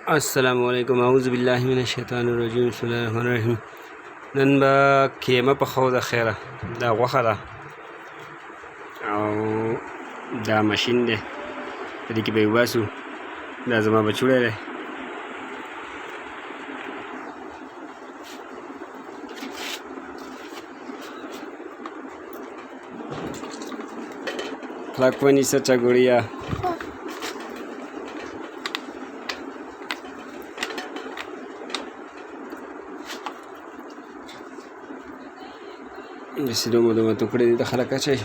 अस्सलामुअलैकुम अऊज़ु बिल्लाहि मिनश्शैतानिर्रजीम बिस्मिल्लाहिर्रहमानिर्रहीम। नन به کیمه پخوو ده خیره. دا غوښه ده او دا ماشین دی، په دې کې به یې وباسو. دا زما بچوړی دی. Kelakuan Isa Caguria. Desi domo tukure di dakhala kacai.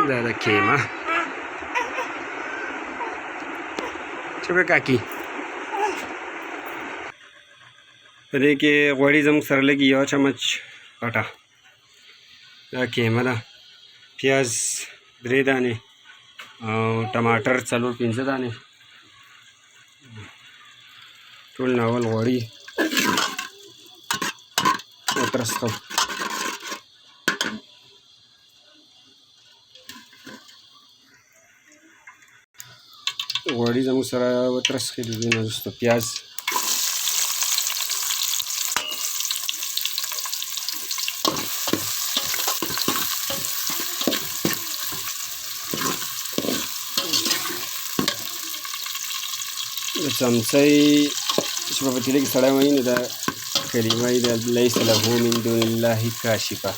Da kema. Coba kaki. په دې کې غوړي زموږ سره لږ یو چمچ غټه دا کیمه ده، پیاز 3 دانې او ټماټر 4-5 دانې، ټول ناول غوړي وترسخو. غوړي زموږ سره وترسخې دي، نه وروسته پیاز د چمچۍ چې په پتیله کې سړی وایي نو دا کلمه یې ده لیس له من دون الله کاشفه،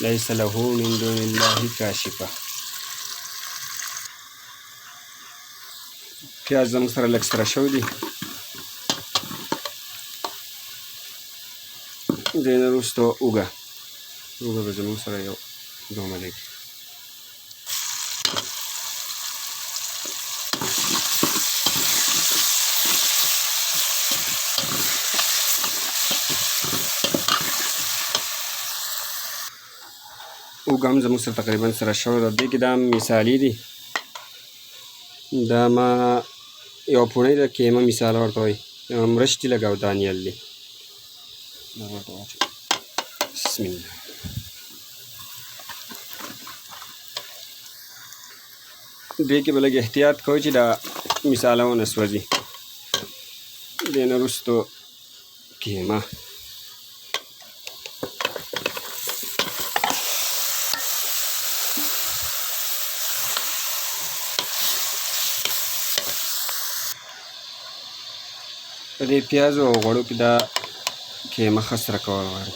لیس له من دون الله کاشفه. پیاز زموږ سره لږ سره شوي دي. د نه وروسته اوږه به زموږ سره یو دومره لګي. اوږه هم زموږ سره تقریبا سره شوی ده. دې کې دا مثالي دي، دا ما یو پوڼۍ د کیمه مثال ورته وایي، مرچ دي لږ او دانیل دي. دا ورته واچوو. بسم الله. دې کې به لږ احتیاط کوئ چې دا مثاله ونه سوځي. دې نه وروستو کیمه په دې پیازو او غوړو کې دا کیمه ښه سره کول غواړي.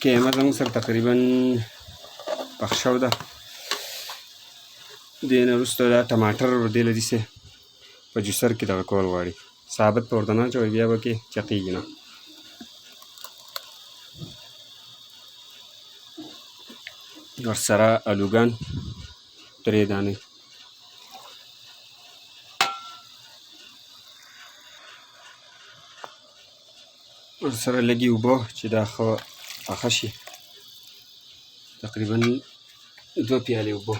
کیمه زموږ سره تقریبا پخ شوې ده. دې نه وروسته دا ټماټر دې له داسې په جوسر کې دغه کول غواړي، ثابت به ورته نه اچوئ، بیا به کې چقېږي نه. ورسره الوګان 3 دانې، ورسره لږې اوبه چې دا ښه پخه شي، تقریبا 2 پیالې اوبه.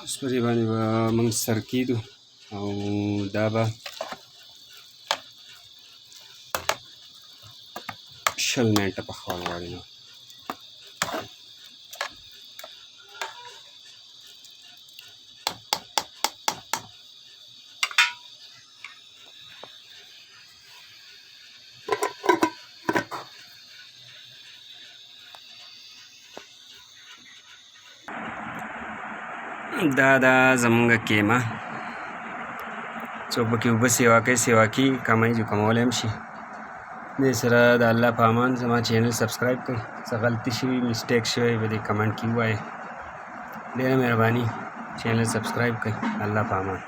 اوس په دې باندې به موږ سر کېږدو او دا به 20 منټه پخول غواړي. نو دا زموږ کیمه څوک پکې اوبه سیوا کوي کموي جو کمولی هم شي. دې سره د الله په امان زما چینل سبسکرایب کړئ. څه غلطي شوي مسټیک شوی به دې کمنټ کې ووایئ. ډېره مهرباني چینل سبسکرایب کړئ. الله په امان.